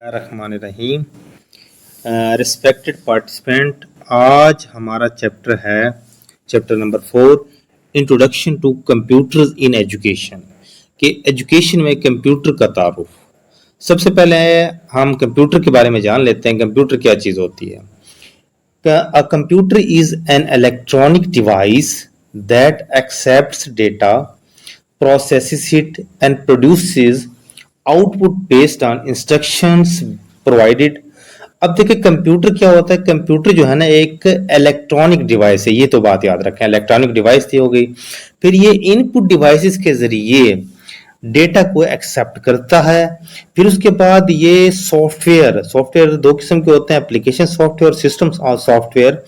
रहमान रहीम। Respected participant, आज हमारा chapter है chapter number 4, introduction to computers in education. कि एजुकेशन में कंप्यूटर का तारुफ। सबसे पहले हम कंप्यूटर के बारे में जान लेते हैं, कंप्यूटर क्या चीज़ होती है। A computer is an electronic device that accepts data, processes it, and produces output based on instructions provided। अब देखिए कंप्यूटर क्या होता है। कंप्यूटर जो है ना एक इलेक्ट्रॉनिक डिवाइस है, ये तो बात याद रखें। इलेक्ट्रॉनिक डिवाइस थी हो गई, फिर ये इनपुट डिवाइसेस के जरिए डेटा को एक्सेप्ट करता है। फिर उसके बाद ये सॉफ्टवेयर दो किस्म के होते हैं, एप्लीकेशन सॉफ्टवेयर, सिस्टम सॉफ्टवेयर।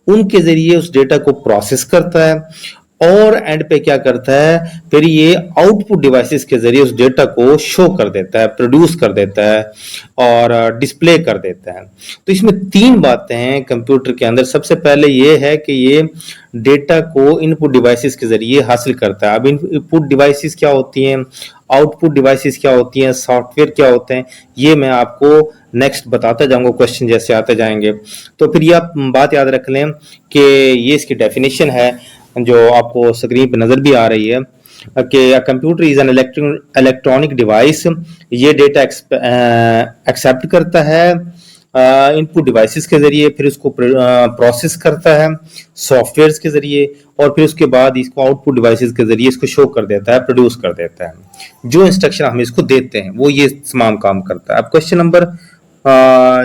उनके जरिए उस डेटा को प्रोसेस करता है और एंड पे क्या करता है, फिर ये आउटपुट डिवाइसेस के जरिए उस डेटा को शो कर देता है, प्रोड्यूस कर देता है और डिस्प्ले कर देता है। तो इसमें तीन बातें हैं कंप्यूटर के अंदर। सबसे पहले ये है कि ये डेटा को इनपुट डिवाइसेस के जरिए हासिल करता है। अब इनपुट डिवाइसेस क्या होती हैं, आउटपुट डिवाइसेस क्या होती हैं, सॉफ्टवेयर क्या होते हैं, ये मैं आपको नेक्स्ट बताता जाऊंगा, क्वेश्चन जैसे आते जाएंगे। तो फिर ये आप बात याद रख लें कि ये इसकी डेफिनेशन है जो आपको स्क्रीन पर नजर भी आ रही है कि computer is an electronic device. ये डेटा एक्सेप्ट करता है इनपुट डिवाइसेस के जरिए, फिर उसको प्रोसेस करता है सॉफ्टवेयर के जरिए, और फिर उसके बाद इसको आउटपुट डिवाइसेस के जरिए इसको शो कर देता है, प्रोड्यूस कर देता है। जो इंस्ट्रक्शन हम इसको देते हैं वो ये तमाम काम करता है। अब क्वेश्चन नंबर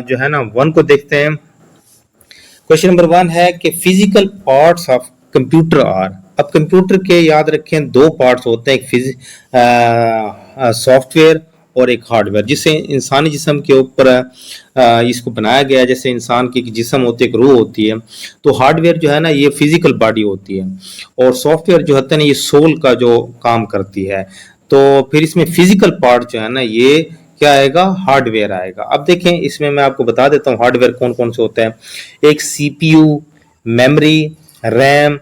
जो है ना 1 को देखते हैं। क्वेश्चन नंबर 1 है कि physical parts of computer are. अब कंप्यूटर के याद रखें दो पार्ट्स होते हैं, एक सॉफ्टवेयर और एक हार्डवेयर। जिससे इंसानी जिस्म के ऊपर इसको बनाया गया है, जैसे इंसान की जिस्म होती है, एक रूह होती है। तो हार्डवेयर जो है ना ये फिजिकल बॉडी होती है, और सॉफ्टवेयर जो होता है ना ये सोल का जो काम करती है। तो फिर इसमें फिजिकल पार्ट जो है ना ये क्या आएगा, हार्डवेयर आएगा। अब देखें इसमें मैं आपको बता देता हूँ हार्डवेयर कौन कौन से होते हैं। एक सीपीयू, मेमोरी, रैम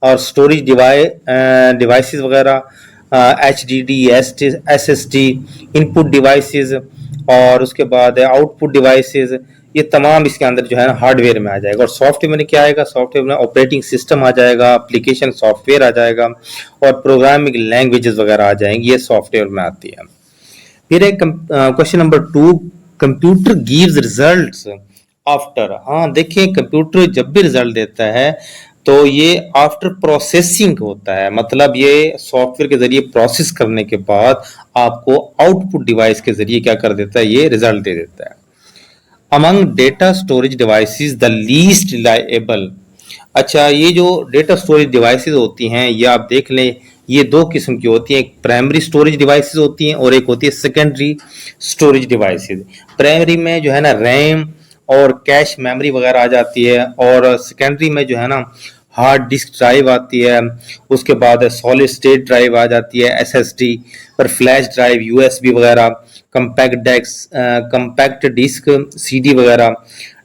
और स्टोरेज डिवाइसेस वगैरह, HDD, SSD, इनपुट डिवाइसेस, और उसके बाद आउटपुट डिवाइसेस। ये तमाम इसके अंदर जो है ना हार्डवेयर में आ जाएगा। और सॉफ्टवेयर में क्या आएगा, सॉफ्टवेयर में ऑपरेटिंग सिस्टम आ जाएगा, एप्लीकेशन सॉफ्टवेयर आ जाएगा, और प्रोग्रामिंग लैंग्वेजेस वगैरह आ जाएंगी, ये सॉफ्टवेयर में आती है। फिर एक question number 2, computer gives results after. हाँ देखिए कंप्यूटर जब भी रिजल्ट देता है तो ये आफ्टर प्रोसेसिंग होता है, मतलब ये सॉफ्टवेयर के जरिए प्रोसेस करने के बाद आपको आउटपुट डिवाइस के जरिए क्या कर देता है, ये रिजल्ट दे देता है। Among data storage devices the least reliable. अच्छा, ये जो डेटा स्टोरेज डिवाइसेस होती हैं ये आप देख लें, ये दो किस्म की होती हैं। एक प्राइमरी स्टोरेज डिवाइसेस होती हैं और एक होती है सेकेंडरी स्टोरेज डिवाइसेस। प्राइमरी में जो है ना रैम और कैश मेमोरी वगैरह आ जाती है, और सेकेंडरी में जो है ना हार्ड डिस्क ड्राइव आती है, उसके बाद सॉलिड स्टेट ड्राइव आ जाती है, SSD, पर फ्लैश ड्राइव, USB वगैरह, कंपैक्ट डिस्क, CD वगैरह,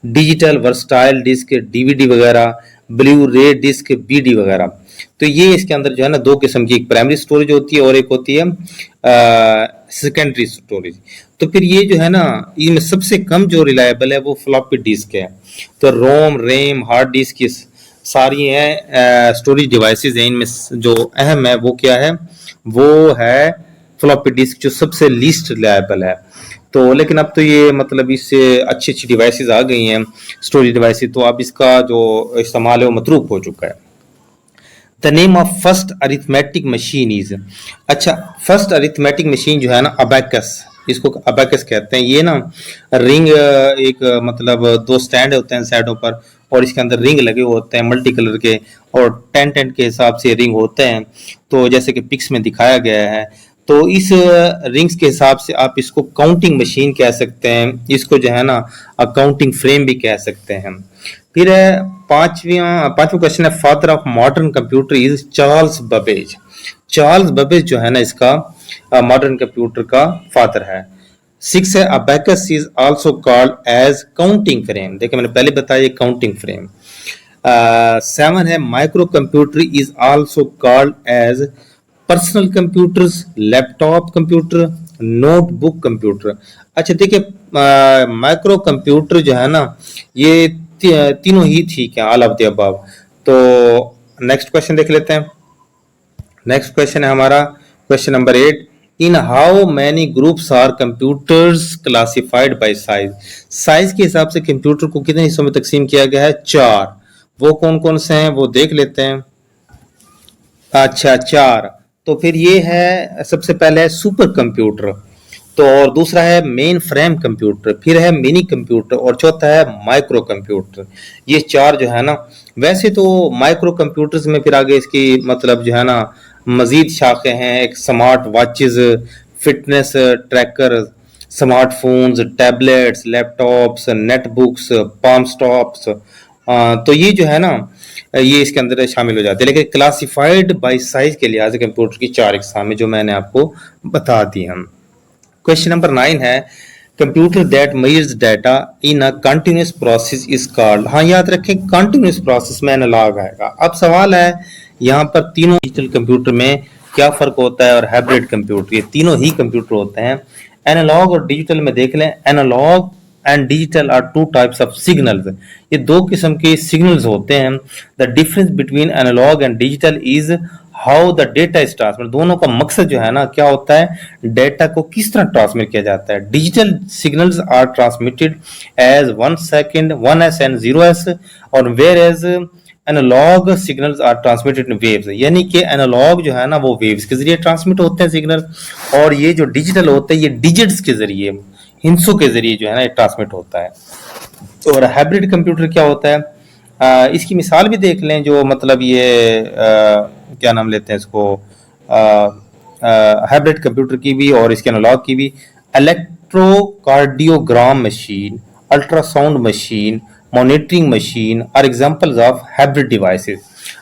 डिजिटल वर्सटाइल डिस्क, DVD वगैरह, ब्लू रे डिस्क, BD वगैरह। तो ये इसके अंदर जो है ना दो किस्म की, एक प्राइमरी स्टोरेज होती है और एक होती है सेकेंडरी स्टोरेज। तो फिर ये जो है ना इनमें सबसे कम जो रिलायबल है वो फ्लॉपी डिस्क है। तो रोम, रैम, हार्ड डिस्क की सारी हैं स्टोरेज डिवाइसेस हैं, इनमें जो अहम है वो क्या है, वो है फ्लॉपी डिस्क, जो सबसे लीस्ट रिलायबल है। तो लेकिन अब तो ये मतलब इससे अच्छी अच्छी डिवाइसेस आ गई हैं स्टोरेज डिवाइसेस, तो अब इसका जो इस्तेमाल है वो मतरूक हो चुका है। The name of first arithmetic machine is. अच्छा, फर्स्ट अरिथमेटिक मशीन जो है ना अबैकस, इसको अबैकस कहते हैं। ये ना रिंग, एक मतलब दो स्टैंड होते हैं साइडों पर, और इसके अंदर रिंग लगे होते हैं मल्टी कलर के, और 10 के हिसाब से रिंग होते हैं। तो जैसे कि पिक्स में दिखाया गया है, तो इस रिंग्स के हिसाब से आप इसको काउंटिंग मशीन कह सकते हैं, इसको जो है ना काउंटिंग फ्रेम भी कह सकते हैं। फिर पांचवा क्वेश्चन है, father of modern computer is Charles Babbage. Charles Babbage जो है ना इसका मॉडर्न कंप्यूटर का फादर है। 6 है, abacus is also called as counting frame. देखिए मैंने पहले बताया काउंटिंग फ्रेम। 7 है, micro computer is also called as personal computers, laptop computer, notebook computer. अच्छा देखिए, माइक्रो कंप्यूटर जो है ना, ये तीनों ही ठीक है, ऑल ऑफ द अबव। तो नेक्स्ट क्वेश्चन देख लेते हैं। नेक्स्ट क्वेश्चन है हमारा question number 8। In how many groups are computers classified by size. Size के हिसाब से कंप्यूटर को कितने हिस्सों में तकसीम किया गया है? 4। वो कौन कौन से हैं वो देख लेते हैं। अच्छा 4। तो फिर ये है, सबसे पहले है सुपर कंप्यूटर, तो और दूसरा है मेन फ्रेम कंप्यूटर, फिर है मिनी कंप्यूटर और चौथा है माइक्रो कंप्यूटर। ये 4 जो है ना, वैसे तो माइक्रो कंप्यूटर्स में फिर आगे इसकी मतलब जो है ना मजीद शाखे हैं, एक smart watches, fitness tracker, smartphones, tablets, laptops, Netbooks, palm stops. तो ये जो है ना, ये इसके अंदर शामिल हो जाते हैं, लेकिन क्लासिफाइड बाय साइज के लिहाज से कंप्यूटर की 4 इकसाम है जो मैंने आपको बता दी हम। क्वेश्चन नंबर 9 है computer that measures data in a continuous process is called. हाँ याद रखें, कंटिन्यूअस प्रोसेस में एनालॉग आएगा। अब सवाल है यहाँ पर तीनों डिजिटल कंप्यूटर में क्या फर्क होता है और हाइब्रिड कंप्यूटर, ये तीनों ही कंप्यूटर होते हैं। एनालॉग और डिजिटल में देख लें, analog and digital are two types of signals. ये दो किस्म के सिग्नल्स होते हैं। The difference between analog and digital is how the data is transmit. दोनों का मकसद जो है ना क्या होता है, डेटा को किस तरह ट्रांसमिट किया जाता है। Digital signals are transmitted as 1 second 1s and 0s, और whereas analog signals are transmitted in waves. यानी कि एनालॉग जो है ना वो वेव्स के जरिए ट्रांसमिट होते हैं सिग्नल, और ये जो डिजिटल होते हैं ये डिजिट्स के जरिए, हिंसों के जरिए जो है ना ये ट्रांसमिट होता है। और हाइब्रिड कंप्यूटर क्या होता है, इसकी मिसाल भी देख लें, जो मतलब ये क्या नाम लेते हैं इसको, हाइब्रिड कंप्यूटर की भी और इसके एनालॉग की भी। Electrocardiogram machine, ultrasound machine, monitoring machine are examples of hybrid devices.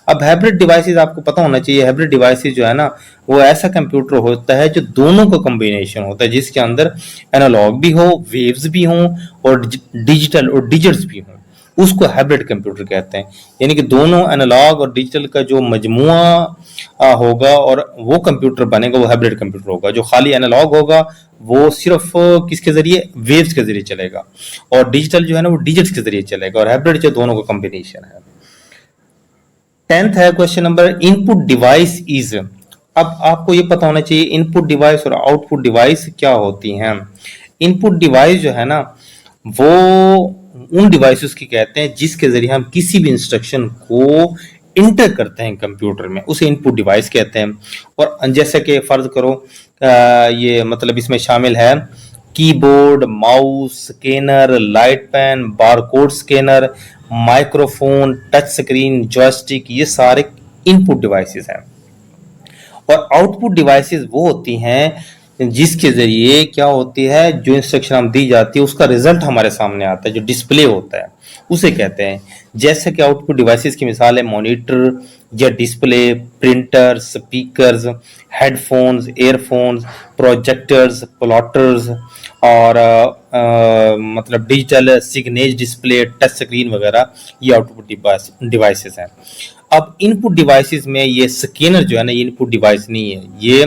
अब हाइब्रिड डिवाइसेस आपको पता होना चाहिए, हाइब्रिड डिवाइसेस जो है ना वो ऐसा कंप्यूटर होता है जो दोनों का कॉम्बिनेशन होता है, जिसके अंदर एनालॉग भी हो, वेव्स भी हों और डिजिटल और डिजिट्स भी हों, उसको हाइब्रिड कंप्यूटर कहते हैं। यानी कि दोनों एनालॉग और डिजिटल का जो मजमुआ होगा और वो कंप्यूटर बनेगा, वो हाइब्रिड कंप्यूटर होगा। जो खाली एनालॉग होगा वो सिर्फ किसके जरिए, वेव्स के जरिए चलेगा, और डिजिटल जो है ना वो डिजिट्स के जरिए चलेगा, और हाइब्रिड जो दोनों का कॉम्बिनेशन है। 10th है question number, input device is. अब आपको ये पता होना चाहिए इनपुट डिवाइस और आउटपुट डिवाइस क्या होती हैं। इनपुट डिवाइस जो है ना वो उन डिवाइसेस की कहते हैं जिसके जरिए हम किसी भी इंस्ट्रक्शन को इंटर करते हैं कंप्यूटर में, उसे इनपुट डिवाइस कहते हैं। और जैसे कि फर्ज करो ये मतलब इसमें शामिल है keyboard, mouse, scanner, light pen, barcode scanner, microphone, touch screen, joystick, ये सारे इनपुट डिवाइसेस हैं। और आउटपुट डिवाइसेस वो होती हैं जिसके जरिए क्या होती है, जो इंस्ट्रक्शन हम दी जाती है उसका रिजल्ट हमारे सामने आता है, जो डिस्प्ले होता है उसे कहते हैं। जैसे कि आउटपुट डिवाइसेस की मिसाल है मॉनिटर या display, printer, speakers, headphones, earphones, projectors, plotters, और मतलब digital signage display, touch screen वगैरह, ये आउटपुट डिवाइसेस हैं। अब इनपुट डिवाइसेस में ये स्कैनर जो है ना, ये इनपुट डिवाइस नहीं है, ये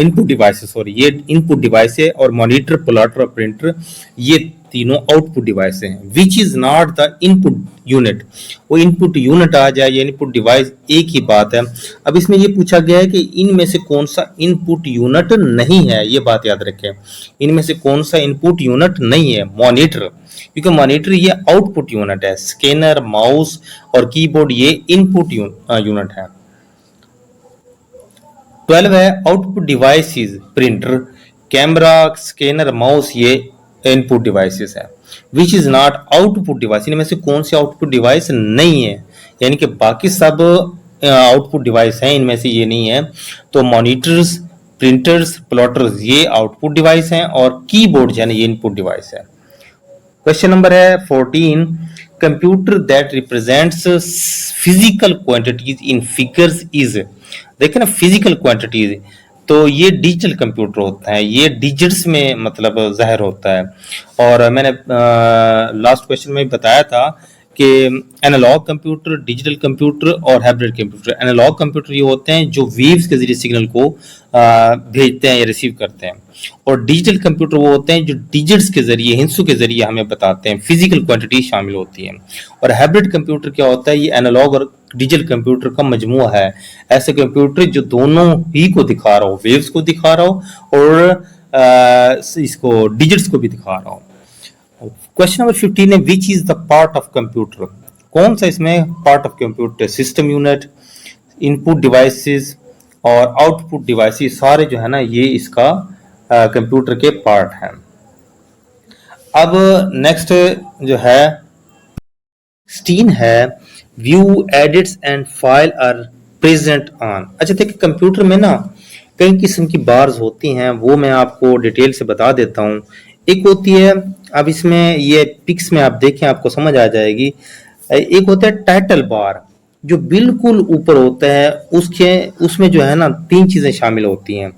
इनपुट डिवाइसेस, सॉरी, ये इनपुट डिवाइस है। और मॉनिटर, प्लॉटर और प्रिंटर ये तीनों आउटपुट डिवाइस हैं, which is not the input unit. वो इनपुट यूनिट आ जाए या इनपुट डिवाइस, एक ही बात है। अब इसमें ये पूछा गया है कि इनमें से कौन सा इनपुट यूनिट नहीं है, ये बात याद रखें, इनमें से कौन सा इनपुट यूनिट नहीं है। मॉनिटर, क्योंकि मॉनिटर ये आउटपुट यूनिट है, स्कैनर, माउस और कीबोर्ड ये इनपुट यूनिट है। 12 है output devices, printer, camera, scanner, mouse ये इनपुट डिवाइसेस है। Which is not output device, इनमें से कौन सी आउटपुट डिवाइस नहीं है, यानी कि बाकी सब आउटपुट डिवाइस हैं, इनमें से ये नहीं है। तो मॉनिटर्स, प्रिंटर्स, प्लॉटर्स ये आउटपुट डिवाइस हैं, और कीबोर्ड यानी ये इनपुट डिवाइस है। क्वेश्चन नंबर है 14, computer that represents physical quantities in figures is. देखें ना, फिजिकल क्वांटिटीज, तो ये डिजिटल कंप्यूटर होता है, ये डिजिट्स में मतलब जाहिर होता है। और मैंने लास्ट क्वेश्चन में बताया था कि एनालॉग कंप्यूटर, डिजिटल कंप्यूटर और हाइब्रिड कंप्यूटर। एनालॉग कंप्यूटर ये होते हैं जो वेव्स के जरिए सिग्नल को भेजते हैं या रिसीव करते हैं, और डिजिटल कंप्यूटर वो होते हैं जो डिजिट्स के जरिए, हिंसों के जरिए हमें बताते हैं, फिजिकल क्वांटिटी शामिल होती है। और हाइब्रिड कंप्यूटर क्या होता है, ये एनालॉग और डिजिटल कंप्यूटर का मजमुआ है। ऐसे कंप्यूटर जो दोनों ही को दिखा रहा हो, वेव्स को दिखा रहा हो और इसको डिजिट्स को भी दिखा रहा हो। क्वेश्चन नंबर 15 है, which is the part of computer? कौन सा इसमें part of computer? System unit, input devices और आउटपुट डिवाइसेस, सारे जो है ना ये इसका कंप्यूटर के पार्ट हैं। अब नेक्स्ट जो है 16 है, view edits and file are present on. अच्छा देखिए, कंप्यूटर में ना कई किस्म की बार्स होती हैं, वो मैं आपको डिटेल से बता देता हूँ। एक होती है, अब इसमें ये पिक्स में आप देखें आपको समझ आ जाएगी। एक होता है टाइटल बार, जो बिल्कुल ऊपर होता है, उसमें जो है ना 3 चीजें शामिल होती हैं।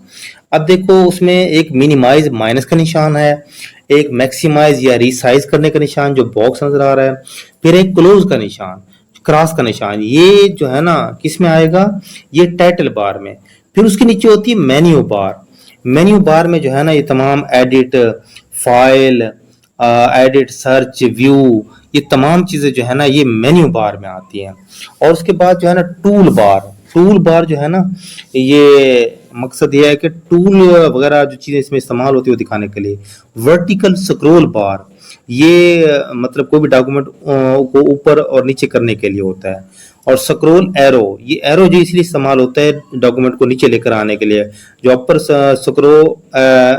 अब देखो, उसमें एक मिनिमाइज माइनस का निशान है, एक मैक्सिमाइज या रिसाइज करने का निशान जो बॉक्स नजर आ रहा है, फिर एक क्लोज का निशान, क्रॉस का निशान, ये जो है ना किस में आएगा, ये टाइटल बार में। फिर उसके नीचे होती है मेन्यू बार। मेन्यू बार में जो है ना ये तमाम edit, file, edit, search, view, ये तमाम चीजें जो है ना ये मेन्यू बार में आती हैं। और उसके बाद जो है ना टूल बार, टूल बार जो है ना ये मकसद ये है कि टूल वगैरह जो चीजें इसमें इस्तेमाल होती है वो दिखाने के लिए। वर्टिकल स्क्रॉल बार, ये मतलब कोई भी डॉक्यूमेंट को ऊपर और नीचे करने के लिए होता है। और स्क्रॉल एरो, ये एरो जो इसलिए इस्तेमाल होता है डॉक्यूमेंट को नीचे लेकर आने के लिए, जो अपर स्क्रॉल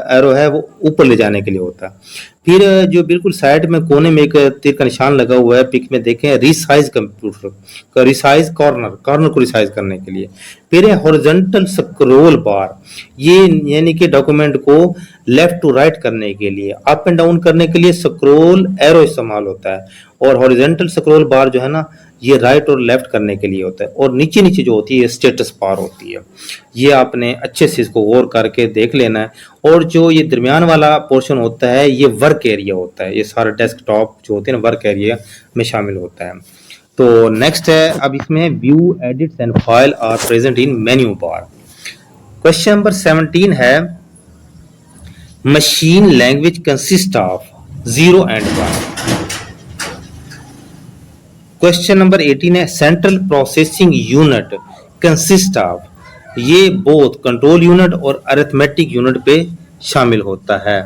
एरो है वो ऊपर ले जाने के लिए होता है। फिर जो बिल्कुल साइड में कोने में एक तीर का निशान लगा हुआ है, पिक में देखें, रिसाइज कंप्यूटर का रिसाइज, कॉर्नर को रिसाइज करने के लिए। फिर है हॉरिजॉन्टल स्क्रॉल बार, ये यानी कि डॉक्यूमेंट को लेफ्ट टू राइट करने के लिए, अप एंड डाउन करने के लिए स्क्रॉल एरो इस्तेमाल होता है। और हॉरिजॉन्टल स्क्रॉल बार जो है ना ये राइट और लेफ्ट करने के लिए होता है। और नीचे नीचे जो होती है स्टेटस बार होती है। ये आपने अच्छे से इसको गौर करके देख लेना है। और जो ये दरमियान वाला पोर्शन होता है ये वर्क एरिया होता है, ये सारा डेस्कटॉप जो होते हैं ना वर्क एरिया में शामिल होता है। तो नेक्स्ट है, अब इसमें view edits and file are present in menu bar. Question number 17 है, machine language consist of 0 and 1। Question number 18 है, central processing unit consist of, ये बोथ कंट्रोल यूनिट और अरिथमेटिक यूनिट पे शामिल होता है।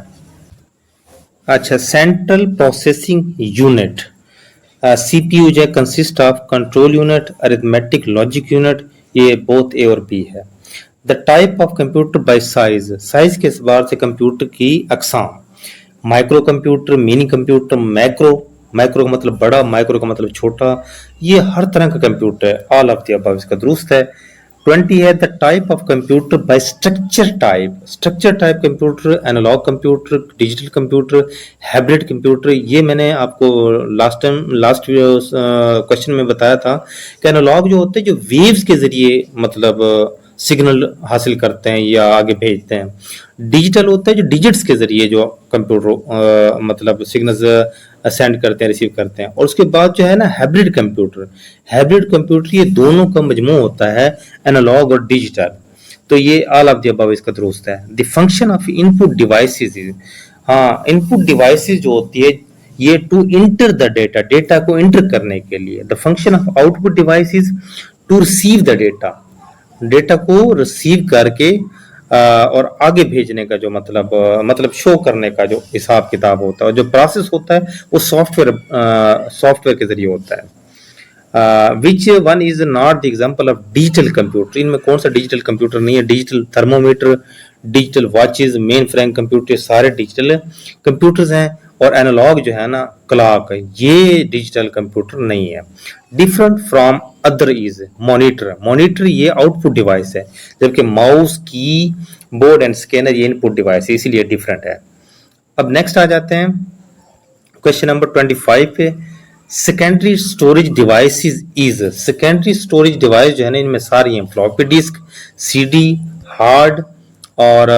अच्छा, सेंट्रल प्रोसेसिंग यूनिट सीपीयू जो consist of control unit, arithmetic logic unit, ये बोथ ए और बी है। The type of computer by size, size के एतबार से कंप्यूटर की अकसाम, micro computer, mini computer, macro, micro का मतलब बड़ा, माइक्रो का मतलब छोटा, ये हर तरह का कंप्यूटर है। ऑल ऑफ द अबव इसका दुरुस्त है। 20 है, the type of computer by structure type, structure type computer, analog computer, digital computer, hybrid computer. ये मैंने आपको लास्ट क्वेश्चन में बताया था कि एनालॉग जो होते हैं जो वेव्स के जरिए मतलब सिग्नल हासिल करते हैं या आगे भेजते हैं। डिजिटल होता है जो डिजिट्स के जरिए जो कंप्यूटर मतलब सिग्नल्स सेंड करते हैं, रिसीव करते हैं। और उसके बाद जो है ना हाइब्रिड कंप्यूटर, हाइब्रिड कंप्यूटर ये दोनों का मजमू होता है, एनालॉग और डिजिटल। तो ये ऑल ऑफ द अबव इसका दुरुस्त है। The function of input devices, हाँ इनपुट डिवाइसेस जो होती है ये to enter the data, data को इंटर करने के लिए। The function of output devices to receive the data, data को रिसीव करके और आगे भेजने का जो मतलब शो करने का जो हिसाब किताब होता है, जो प्रोसेस होता है वो सॉफ्टवेयर के जरिए होता है। विच one is not the example of digital computer, इनमें कौन सा डिजिटल कंप्यूटर नहीं है? Digital thermometer, digital watches, main frame computer, सारे डिजिटल कंप्यूटर्स हैं। और एनालॉग जो है ना क्लॉक, ये डिजिटल कंप्यूटर नहीं है। Different from other is monitor, monitor ये आउटपुट डिवाइस है, जबकि माउस, की बोर्ड एंड स्कैनर ये इनपुट डिवाइस है, इसीलिए डिफरेंट है। अब नेक्स्ट आ जाते हैं क्वेश्चन नंबर 25 पे, secondary storage devices is, secondary storage device जो है ना इनमें सारी हैं, फ्लॉपी डिस्क, सीडी, हार्ड और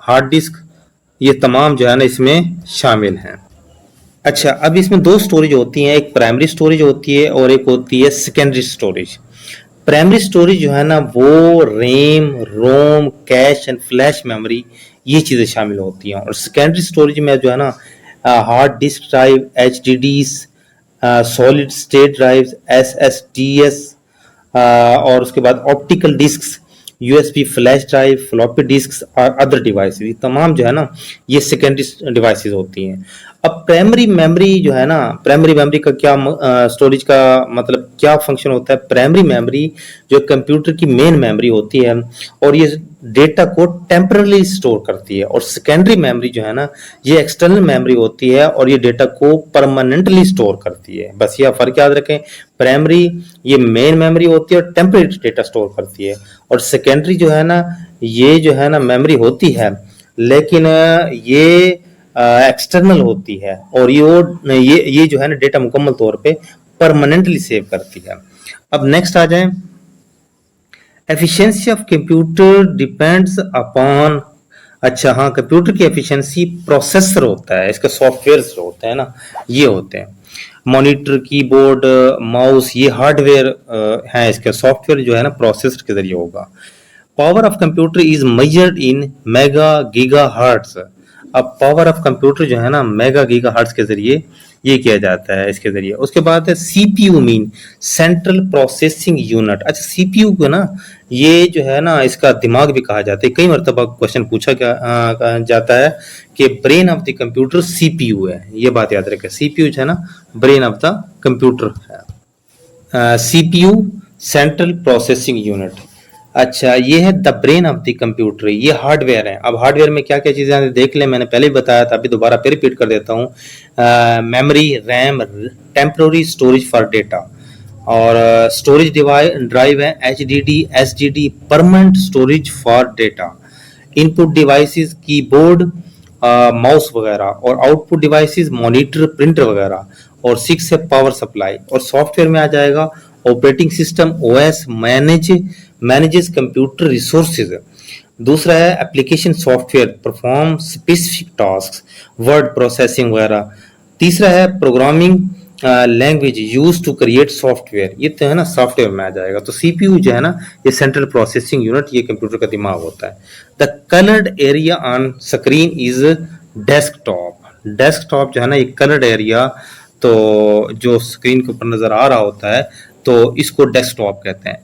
हार्ड डिस्क, ये तमाम जो है ना इसमें शामिल हैं। अच्छा, अब इसमें दो स्टोरेज होती हैं, एक प्राइमरी स्टोरेज होती है और एक होती है सेकेंडरी स्टोरेज। प्राइमरी स्टोरेज जो है ना वो RAM, ROM, cache and flash memory ये चीज़ें शामिल होती हैं, और सेकेंडरी स्टोरेज में जो है ना hard disk drive, H D Ds, solid state drives, S S T S, और उसके बाद optical disk, USB flash drive, floppy disk और अदर डिवाइसेस, ये तमाम जो है ना ये सेकेंडरी डिवाइसेस होती हैं। अब प्राइमरी मेमोरी जो है ना, प्राइमरी मेमोरी का क्या स्टोरेज का मतलब क्या फंक्शन होता है। प्राइमरी मेमोरी जो कंप्यूटर की मेन मेमोरी होती है और ये डेटा को टेम्परली स्टोर करती है, और सेकेंडरी मेमोरी जो है ना ये एक्सटर्नल मेमोरी होती है और ये डेटा को परमानेंटली स्टोर करती है। बस यह फर्क याद रखें, प्राइमरी ये मेन मेमोरी होती है और टेम्पररी डेटा स्टोर करती है, और सेकेंडरी जो है ना ये जो है ना मेमोरी होती है लेकिन ये एक्सटर्नल होती है, और ये जो है ना डेटा मुकम्मल तौर पे परमानेंटली सेव करती है। अब नेक्स्ट आ जाए, efficiency of computer depends upon, अच्छा हाँ, कंप्यूटर की एफिशिएंसी प्रोसेसर होता है, इसका सॉफ्टवेयर होते हैं ना ये होते हैं। मॉनिटर, कीबोर्ड, माउस ये हार्डवेयर है, इसका सॉफ्टवेयर जो है ना प्रोसेसर के जरिए होगा। Power of computer is measured in mega giga hertz. अब पावर ऑफ कंप्यूटर जो है ना मेगा गीगा हर्ट्ज के जरिए ये किया जाता है, इसके जरिए। उसके बाद है CPU mean central processing unit. अच्छा, सीपीयू को ना ये जो है ना इसका दिमाग भी कहा जाता है, कई मरतबा क्वेश्चन पूछा जाता है कि brain of the computer CPU है, ये बात याद रखें, सीपीयू जो है ना ब्रेन ऑफ द कंप्यूटर है। CPU central processing unit. अच्छा, ये है the brain of the computer, ये हार्डवेयर है। अब हार्डवेयर में क्या क्या चीजें देख लें, मैंने पहले ही बताया था, अभी दोबारा फिर रिपीट कर देता हूँ। Memory, RAM, temporary storage for data, और स्टोरेज ड्राइव है H D D, S D D, permanent storage for data. Input devices keyboard, mouse वगैरह, और आउटपुट डिवाइसेस मॉनिटर, प्रिंटर वगैरह। और 6 है पावर सप्लाई, और सॉफ्टवेयर में आ जाएगा operating system, OS manages computer resources. दूसरा है application software perform specific task, word processing वगैरह। तीसरा है programming language use to create software, ये तो है ना सॉफ्टवेयर में आ जाएगा। तो सीपीयू जो है ना ये सेंट्रल प्रोसेसिंग यूनिट, ये कंप्यूटर का दिमाग होता है। The coloured area on screen is desktop. Desktop जो है ना ये कलर्ड एरिया, तो जो स्क्रीन के ऊपर नजर आ रहा होता है तो इसको डेस्कटॉप कहते हैं।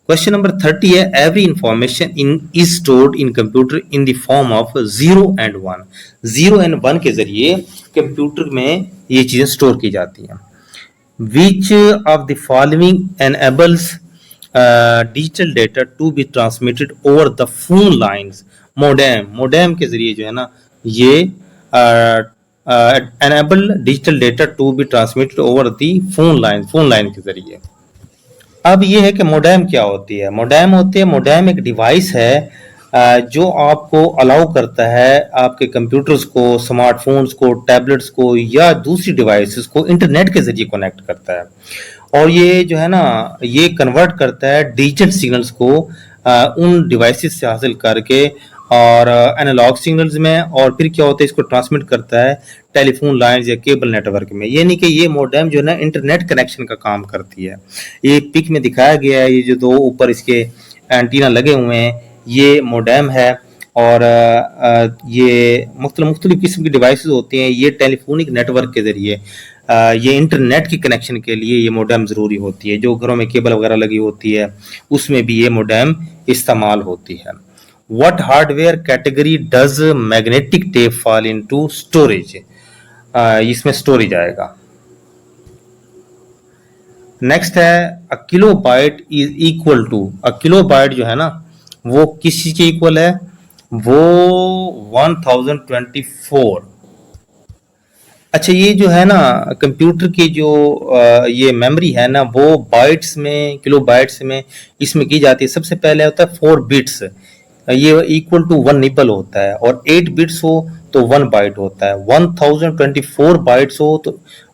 क्वेश्चन नंबर 30 है, every information is stored in computer in the form of 0 and 1। 0 and 1 के जरिए कंप्यूटर में ये चीजें स्टोर की जाती हैं। Which of the following enables digital data to be transmitted over the phone lines. Modem के जरिए जो है ना ये enable digital data to be transmitted over the phone line के जरिए। अब ये है कि मोडेम क्या होती है। मोडेम एक डिवाइस है जो आपको अलाउ करता है आपके कंप्यूटर्स को, स्मार्टफोन्स को, टैबलेट्स को या दूसरी डिवाइसेस को इंटरनेट के जरिए कनेक्ट करता है, और ये जो है ना ये कन्वर्ट करता है डिजिटल सिग्नल्स को उन डिवाइसेस से हासिल करके और एनालॉग सिग्नल्स में, और फिर क्या होता है इसको ट्रांसमिट करता है टेलीफोन लाइंस या केबल नेटवर्क में। यानी कि ये मोडेम जो है ना इंटरनेट कनेक्शन का काम करती है। ये पिक में दिखाया गया है, ये जो दो ऊपर इसके एंटीना लगे हुए हैं ये मोडेम है, और ये मुख्तलिफ किस्म की डिवाइसेस होती हैं। ये टेलीफोनिक नेटवर्क के जरिए ये इंटरनेट की कनेक्शन के लिए ये मोडेम ज़रूरी होती है। जो घरों में केबल वगैरह लगी होती है उसमें भी ये मोडेम इस्तेमाल होती है। What hardware category does magnetic tape fall into storage? इसमें स्टोरेज आएगा। नेक्स्ट है a kilobyte is equal to, a kilobyte जो है ना वो किस चीज के इक्वल है, वो 1024। अच्छा, ये जो है ना कंप्यूटर की जो ये मेमोरी है ना वो बाइट्स में, किलो बाइट्स में इसमें की जाती है। सबसे पहले होता है 4 बिट्स, ये इक्वल टू 1 निबल होता है, और 8 बिट्स हो तो 1 बाइट होता है। 1024 बाइट्स हो तो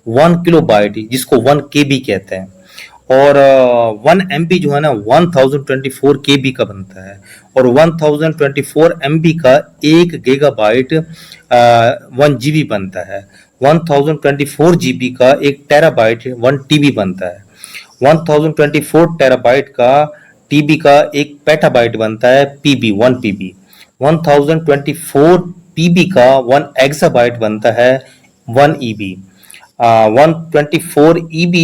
1 किलो बाइट, जिसको 1 KB कहते हैं। और 1 MB जो है ना 1024 KB का बनता है, और 1024 MB का 1 GB 1 GB बनता है। 1024 GB का 1 TB 1 TB बनता है। 1024 TB का TB का 1 PB बनता है, PB 1 PB। 1024 PB का 1 EB बनता है, 1 EB। 124 EB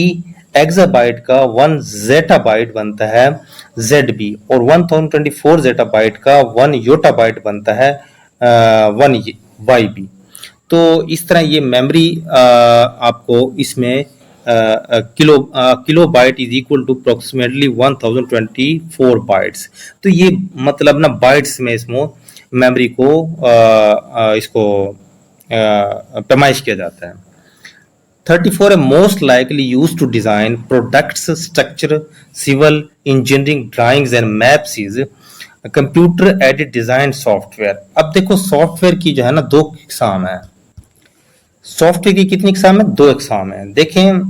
EB का 1 ZB बनता है, ZB। और 1024 ZB का 1 YB बनता है, 1 YB। तो इस तरह ये मेमोरी आपको इसमें kilobyte is equal to approximately 1024 bytes. तो ये मतलब ना बाइट्स में इसमें मेमोरी को इसको पैमाइश किया जाता है। 34 है most likely use to design products, structure, civil engineering drawings and maps is computer aided design software. अब देखो सॉफ्टवेयर की जो है ना 2 इकसाम है। सॉफ्टवेयर की कितनी इकसाम है? 2 इकसाम है। देखें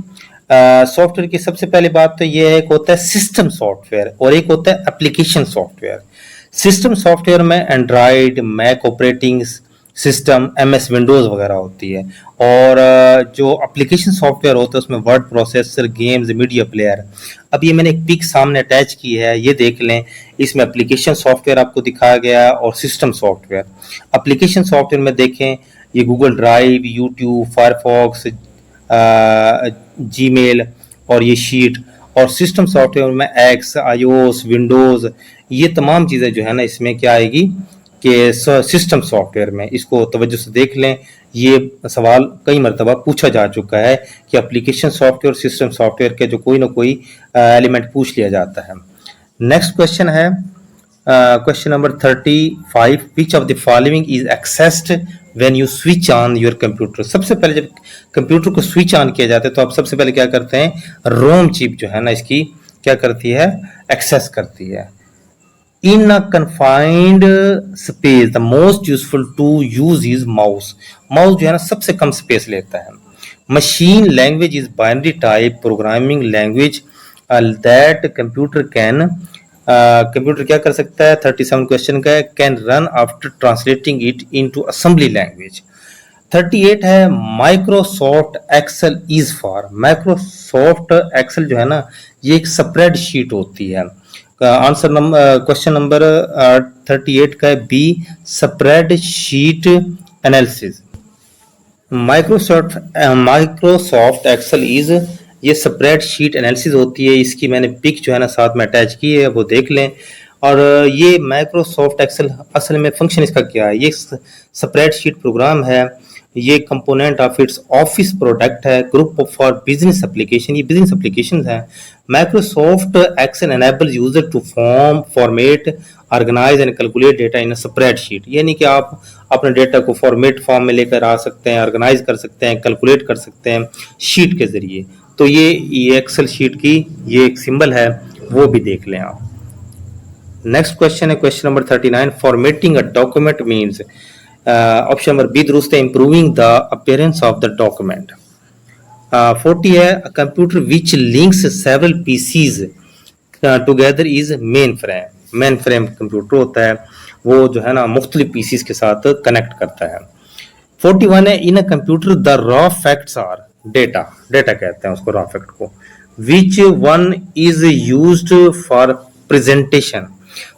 सॉफ्टवेयर की सबसे पहली बात तो ये है, एक होता है सिस्टम सॉफ्टवेयर और एक होता है एप्लीकेशन सॉफ्टवेयर। सिस्टम सॉफ्टवेयर में Android, Mac operating system, MS Windows वगैरह होती है, और जो एप्लीकेशन सॉफ्टवेयर होता है उसमें word processor, games, media player. अब ये मैंने एक पिक सामने अटैच की है, ये देख लें। इसमें एप्लीकेशन सॉफ्टवेयर आपको दिखाया गया है और सिस्टम सॉफ्टवेयर। एप्लीकेशन सॉफ्टवेयर में देखें ये Google drive, YouTube, Firefox, Gmail और ये शीट। और सिस्टम सॉफ्टवेयर में एक्स, iOS, विंडोज, ये तमाम चीज़ें जो है ना इसमें क्या आएगी कि सिस्टम सॉफ्टवेयर में। इसको तवज्जो से देख लें, ये सवाल कई मरतबा पूछा जा चुका है कि एप्लीकेशन सॉफ्टवेयर, सिस्टम सॉफ्टवेयर के जो कोई ना कोई एलिमेंट पूछ लिया जाता है। नेक्स्ट क्वेश्चन है question number 35, which of the following is accessed when you switch on your computer. सबसे पहले जब कंप्यूटर को स्विच ऑन किया जाता है तो आप सबसे पहले क्या करते हैं, रोम चिप जो है ना इसकी क्या करती है, एक्सेस करती है। In a confined space, the most useful to use is mouse. Mouse जो है ना सबसे कम स्पेस लेता है। Machine language is binary type programming language that computer can computer क्या कर सकता है, 37 क्वेश्चन का है, can run after translating it into assembly language. 38 है Microsoft Excel is for. Microsoft Excel जो है ना ये एक स्प्रेड शीट होती है। आंसर नंबर क्वेश्चन नंबर 38 का है B, spreadsheet analysis. Microsoft Excel is ये स्प्रेड शीट एनालिसिस होती है। इसकी मैंने पिक जो है ना साथ में अटैच की है, वो देख लें। और ये माइक्रोसॉफ्ट एक्सेल असल में फंक्शन इसका क्या है, ये स्प्रेड शीट प्रोग्राम है, ये component of its office product है, ग्रुप फॉर बिजनेस एप्लीकेशन, ये बिजनेस एप्लीकेशन है। Microsoft Excel enables user to format, organize and calculate data in spreadsheet. यानी कि आप अपने डेटा को फॉर्मेट फॉर्म में लेकर आ सकते हैं, ऑर्गेनाइज कर सकते हैं, कैलकुलेट कर सकते हैं शीट के जरिए। तो ये एक्सेल शीट की ये एक सिंबल है, वो भी देख लें आप। नेक्स्ट क्वेश्चन है question number 39, formatting a document means. Option number B दुरुस्त है, improving the appearance of the document. 40 है computer which links several PCs together is mainframe. Mainframe computer होता है, वो जो है ना मुख्तलिफ पीसीज के साथ कनेक्ट करता है। 41 है in a computer the raw facts are, data, data कहते हैं उसको रॉ फैक्ट को। Which one is used for presentation.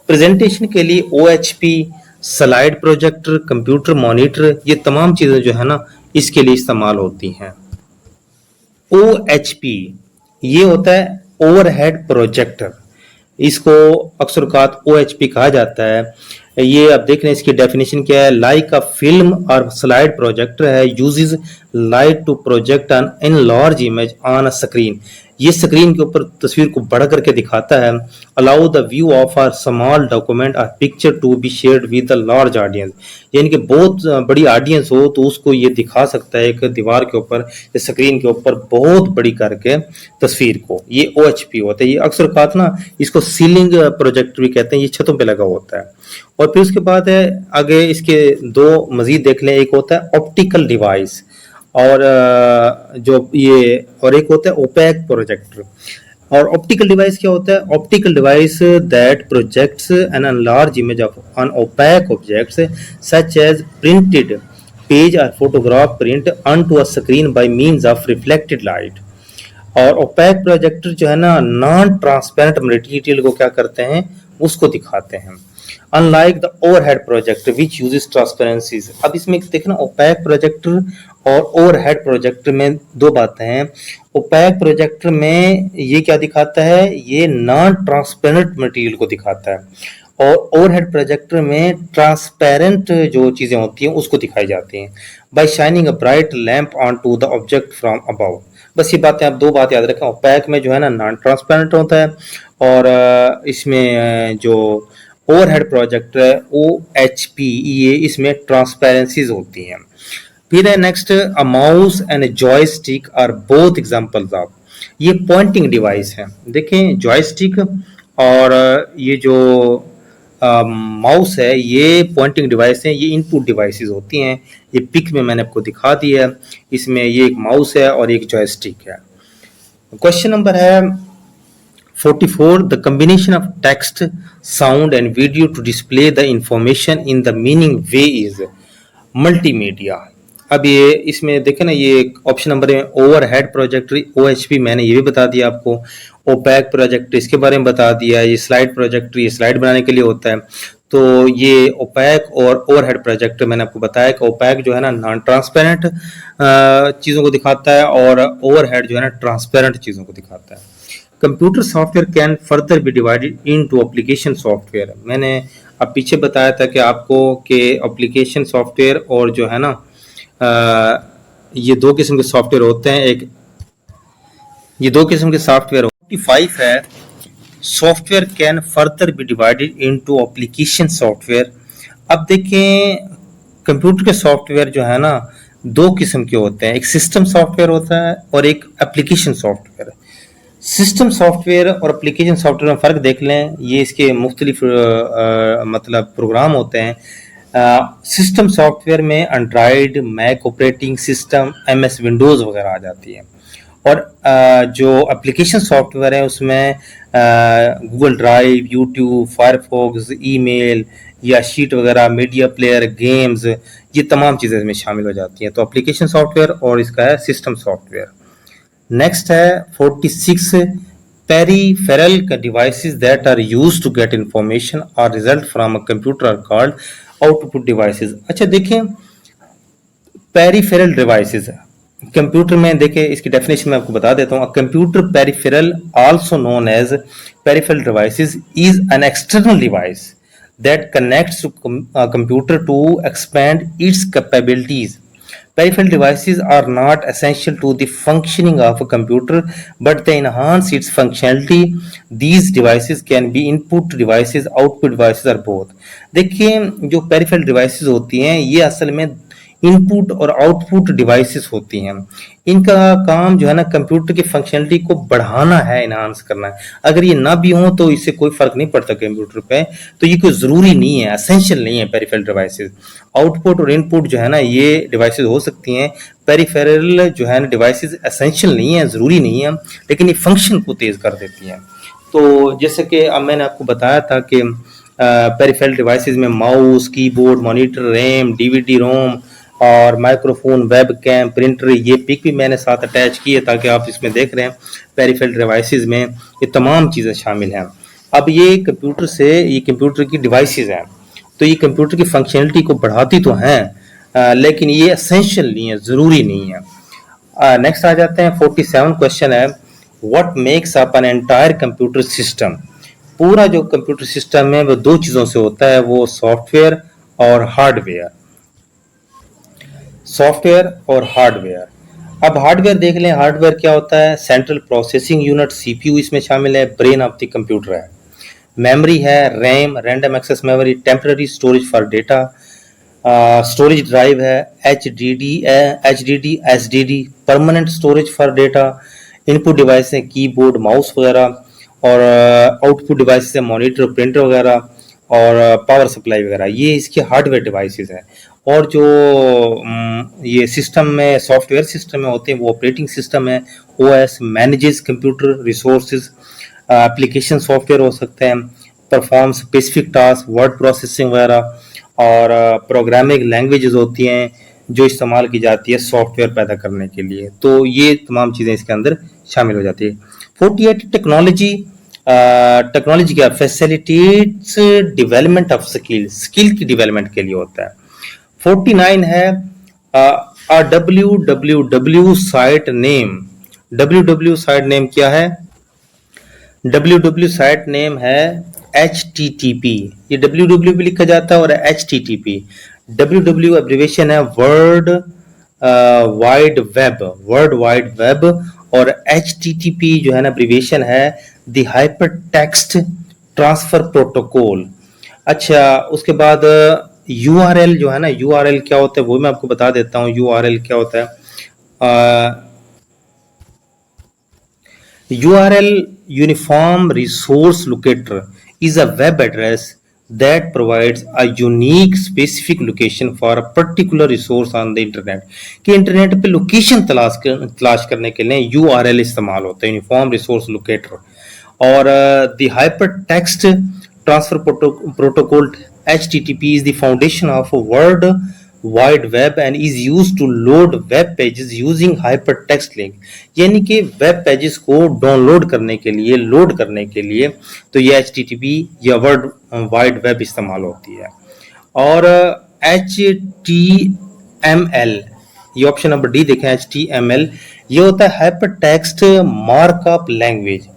Presentation के लिए OHP, slide projector, computer monitor, ये तमाम चीजें जो है ना इसके लिए इस्तेमाल होती हैं। OHP ये होता है ओवरहेड प्रोजेक्टर, इसको अक्सर औकात OHP कहा जाता है। ये आप देख रहे हैं इसकी डेफिनेशन क्या है, लाइक अ फिल्म और स्लाइड प्रोजेक्टर है, uses light to project an enlarge image on a screen. ये स्क्रीन के ऊपर तस्वीर को बढ़ा करके दिखाता है। Allow the view of a small document और picture to be shared with a large audience. यानी कि बहुत बड़ी ऑडियंस हो तो उसको ये दिखा सकता है एक दीवार के ऊपर, स्क्रीन के ऊपर बहुत बड़ी करके तस्वीर को। ये OHP होता है। ये अक्सर औकात ना इसको सीलिंग प्रोजेक्टर भी कहते हैं, ये छतों पे लगा होता है। और फिर उसके बाद है आगे इसके 2 मजीद देख लें, एक होता है ऑप्टिकल डिवाइस और जो ये और एक होता है ओपेक प्रोजेक्टर। और ऑप्टिकल डिवाइस क्या होता है? Optical device that projects an enlarge image of on opaque objects such as printed page और photograph print onto a screen by means of reflected light। और ओपैक प्रोजेक्टर जो है ना non transparent material को क्या करते हैं, उसको दिखाते हैं। Unlike the overhead projector which uses transparencies. अब इसमें देखना ओपैक प्रोजेक्टर और ओवरहेड प्रोजेक्टर में दो बातें हैं। ओपैक प्रोजेक्टर में ये क्या दिखाता है, ये नॉन ट्रांसपेरेंट मटेरियल को दिखाता है और ओवरहेड प्रोजेक्टर में ट्रांसपेरेंट जो चीजें होती हैं उसको दिखाई जाती हैं। By shining a bright lamp on to the object from above. बस ये बातें आप दो बात याद रखें, ओपैक में जो है ना नॉन ट्रांसपेरेंट होता है और इसमें जो ओवरहेड प्रोजेक्टर है OHP ये इसमें ट्रांसपेरेंसीज होती हैं। फिर है next, a mouse and joystick are both examples of. ये पॉइंटिंग डिवाइस है। देखें जॉयस्टिक और ये जो माउस है ये पॉइंटिंग डिवाइस है, ये इनपुट डिवाइसेस होती हैं। ये पिक में मैंने आपको दिखा दिया है। इसमें ये एक माउस है और एक जॉयस्टिक है। क्वेश्चन नंबर है 44, the combination of text, sound and video to display the information in the meaning way is multimedia। अब ये इसमें देखें ना, ये ऑप्शन नंबर है ओवरहेड प्रोजेक्टर OHP, मैंने ये भी बता दिया आपको। ओपैक प्रोजेक्टर इसके बारे में बता दिया। ये स्लाइड प्रोजेक्टर ये स्लाइड बनाने के लिए होता है। तो ये ओपैक और ओवरहेड प्रोजेक्टर मैंने आपको बताया कि ओपैक जो है ना नॉन ट्रांसपेरेंट चीज़ों को दिखाता है और ओवरहेड जो है ना ट्रांसपेरेंट चीज़ों को दिखाता है। Computer software can further be divided into application software. मैंने अब पीछे बताया था कि आपको कि एप्लीकेशन सॉफ्टवेयर और जो है ना ये दो किस्म के सॉफ्टवेयर होते हैं। एक ये दो किस्म के सॉफ्टवेयर 45 है, software can further be divided into application software. अब देखें कंप्यूटर के सॉफ्टवेयर जो है ना दो किस्म के होते हैं, एक सिस्टम सॉफ्टवेयर होता है और एक एप्लीकेशन सॉफ्टवेयर। सिस्टम सॉफ्टवेयर और एप्लीकेशन सॉफ्टवेयर में फ़र्क देख लें। ये इसके मुख्तलिफ मतलब प्रोग्राम होते हैं। सिस्टम सॉफ्टवेयर में Android, Mac operating system, MS Windows वगैरह आ जाती है और जो एप्लीकेशन सॉफ्टवेयर है उसमें Google drive, YouTube, Firefox, email या शीट वगैरह, मीडिया प्लेयर, गेम्स, ये तमाम चीज़ें इसमें शामिल हो जाती हैं। तो एप्लीकेशन सॉफ्टवेयर और इसका है सिस्टम सॉफ्टवेयर। नेक्स्ट है 46, peripheral devices that are used to get information और result from a computer are called output devices. अच्छा देखें पेरीफेरल डिवाइसेस कंप्यूटर में देखें, इसकी डेफिनेशन मैं आपको बता देता हूँ। Computer peripheral also known as peripheral devices is an external device that connects to computer to expand its capabilities। Peripheral devices are not essential to the functioning of a computer, but they enhance its functionality। These devices can be input devices, output devices or both। देखिए जो peripheral devices होती हैं ये असल में input और output devices होती हैं। इनका काम जो है ना कंप्यूटर की फंक्शनलिटी को बढ़ाना है, इनहांस करना है। अगर ये ना भी हो तो इससे कोई फर्क नहीं पड़ता कंप्यूटर पे, तो ये कोई ज़रूरी नहीं है, एसेंशियल नहीं है पेरिफेरल डिवाइसेस। आउटपुट और इनपुट जो है ना ये डिवाइसेस हो सकती हैं, पेरिफेरल जो है ना डिवाइसेस एसेंशियल नहीं है, ज़रूरी नहीं है, लेकिन ये फंक्शन को तेज़ कर देती हैं। तो जैसे कि अब मैंने आपको बताया था कि पेरिफेरल डिवाइसेस में mouse, keyboard, monitor, RAM, DVD रोम और माइक्रोफोन, वेब कैम, प्रिंटर, ये पिक भी मैंने साथ अटैच की है ताकि आप इसमें देख रहे हैं पेरिफेरल डिवाइसेस में ये तमाम चीज़ें शामिल हैं। अब ये कंप्यूटर की डिवाइसेस हैं, तो ये कंप्यूटर की फंक्शनलिटी को बढ़ाती तो हैं लेकिन ये एसेंशियल नहीं है, ज़रूरी नहीं है। नेक्स्ट आ जाते हैं 47 क्वेश्चन है, what makes up an entire computer system. पूरा जो कंप्यूटर सिस्टम है वो दो चीज़ों से होता है, वो सॉफ्टवेयर और हार्डवेयर। सॉफ्टवेयर और हार्डवेयर। अब हार्डवेयर देख लें, हार्डवेयर क्या होता है? सेंट्रल प्रोसेसिंग यूनिट CPU इसमें शामिल है, ब्रेन ऑफ द कंप्यूटर है। मेमोरी है RAM, random access memory, temporary storage for data, storage drive है HDD, SSD, permanent storage for data. Input device है कीबोर्ड, माउस वगैरह, और आउटपुट डिवाइस है मॉनिटर, प्रिंटर वगैरह और पावर सप्लाई वगैरह। ये इसके हार्डवेयर डिवाइसेस हैं। और जो ये सिस्टम में सॉफ्टवेयर सिस्टम में होते हैं वो ऑपरेटिंग सिस्टम है, OS manages computer resources, application software हो सकते हैं, perform specific task, word processing वगैरह, और प्रोग्रामिंग लैंग्वेजेस होती हैं जो इस्तेमाल की जाती है सॉफ्टवेयर पैदा करने के लिए। तो ये तमाम चीज़ें इसके अंदर शामिल हो जाती है। 48 टेक्नोलॉजी, टेक्नोलॉजी क्या facilitates development of skill, skill की डेवलपमेंट के लिए होता है। 49 है www site name, www site name क्या है, www साइट नेम है HTTP, ये www भी लिखा जाता है और HTTP, www एब्रिवेशन है world wide web, world wide web, और HTTP जो है ना एब्रिवेशन है the hyper text transfer protocol. अच्छा, उसके बाद URL जो है ना, URL क्या होता है वो मैं आपको बता देता हूँ। URL क्या होता है, URL Uniform Resource Locator is a web address that provides a unique specific location for a particular resource on the internet, कि इंटरनेट पे लोकेशन तलाश करने के लिए URL इस्तेमाल होता है, यूनिफॉर्म रिसोर्स लोकेटर। और the hyper text transfer protocol HTTP is the foundation of World Wide Web and is used to load web pages using hypertext link, यानी कि वेब पेजेस को डाउनलोड करने के लिए, लोड करने के लिए तो ये HTTP या वर्ल्ड वाइड वेब इस्तेमाल होती है। और HTML, ये ऑप्शन नंबर डी देखें, HTML ये होता है हाइपरटेक्स्ट मार्कअप लैंग्वेज।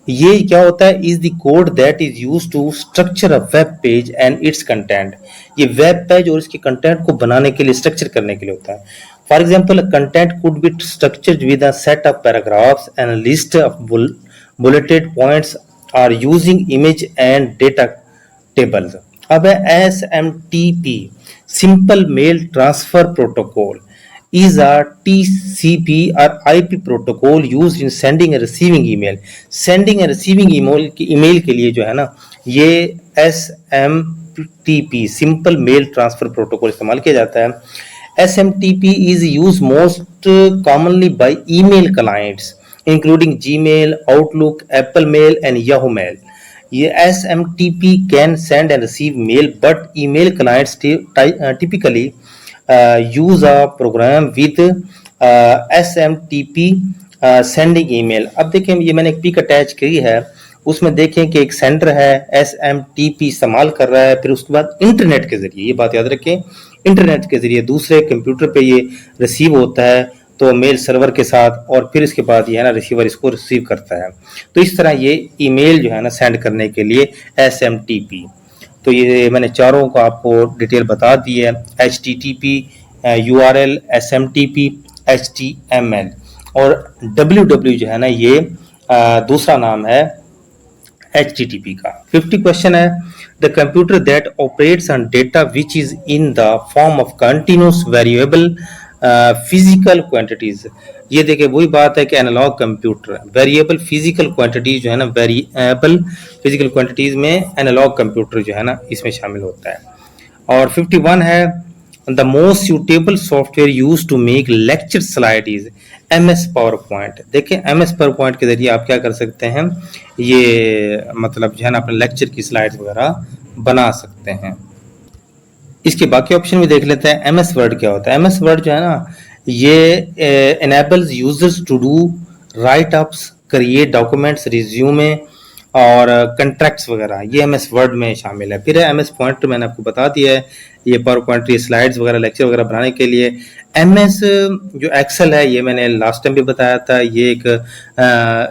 ये क्या होता है, is the code that is use to structure a web page and its content, ये वेब पेज और इसके कंटेंट को बनाने के लिए, स्ट्रक्चर करने के लिए होता है। For example, content could be structured with a set of paragraphs and list of bulleted points or using image and data tables. अब है SMTP, simple mail transfer protocol is a TCP or IP protocol used in sending and receiving email. Sending and receiving email के लिए जो है ना, ये SMTP simple mail transfer protocol इस्तेमाल किया जाता है। SMTP is used most commonly by email clients including Gmail, Outlook, Apple Mail and Yahoo Mail. ये SMTP can send and receive mail, but email clients typically use a program with SMTP sending email। अब देखें, ये मैंने एक pick attach की है, उसमें देखें कि एक सेंडर है SMTP इस्तेमाल कर रहा है, फिर उसके बाद इंटरनेट के जरिए, ये बात याद रखें, इंटरनेट के जरिए दूसरे कंप्यूटर पे ये रिसीव होता है तो मेल सर्वर के साथ, और फिर इसके बाद ये है ना रिसीवर इसको रिसीव करता है। तो इस तरह ये ईमेल जो है ना सेंड करने के लिए SMTP। तो ये मैंने चारों को आपको डिटेल बता दी है, HTTP, URL, SMTP, HTML, और www जो है ना ये दूसरा नाम है HTTP का। 50 क्वेश्चन है, the computer that operates on data which is in the form of continuous variable physical quantities. ये देखिए वही बात है कि analog computer, variable physical quantities जो है ना, वेरिएबल फिजिकल क्वांटिटीज में एनालॉग कंप्यूटर जो है ना इसमें शामिल होता है। और 51 है, the most suitable software use to make lecture slide is MS PowerPoint. देखिए MS पावर पॉइंट के जरिए आप क्या कर सकते हैं, ये मतलब जो है ना अपने लेक्चर की स्लाइड्स वगैरह बना सकते हैं। इसके बाकी ऑप्शन भी देख लेते हैं। MS वर्ड क्या होता है, MS वर्ड जो है ना ये enables users to do write ups, create documents, resume और कंट्रैक्ट्स वगैरह, ये MS वर्ड में शामिल है। फिर है MS पॉइंट, मैंने आपको बता दिया है, ये पावर पॉइंट, ये स्लाइड्स वगैरह लेक्चर वगैरह बनाने के लिए। MS जो एक्सेल है, ये मैंने लास्ट टाइम भी बताया था, ये एक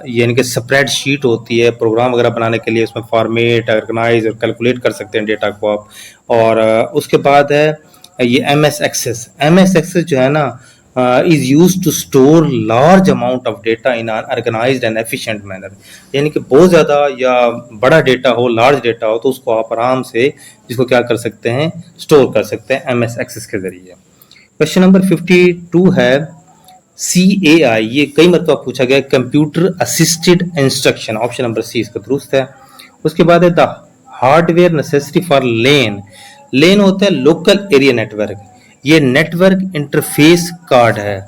यानी कि स्प्रेड शीट होती है प्रोग्राम वगैरह बनाने के लिए, उसमें फॉर्मेट, ऑर्गेनाइज और कैलकुलेट कर सकते हैं डेटा को आप। और उसके बाद है ये MS एक्सेस। MS एक्सेस जो है ना is used to store large amount of data in an organized and efficient manner, यानी कि बहुत ज़्यादा या बड़ा डेटा हो, लार्ज डेटा हो, तो उसको आप आराम से जिसको क्या कर सकते हैं, स्टोर कर सकते हैं MS एक्सेस के जरिए। क्वेश्चन नंबर 52 है, CAI, ये कई मरतबा पूछा गया, computer assisted instruction, option number C इसका दुरुस्त है। उसके बाद है the hardware necessity for LAN, LAN होता है लोकल एरिया नेटवर्क, ये नेटवर्क इंटरफेस कार्ड है।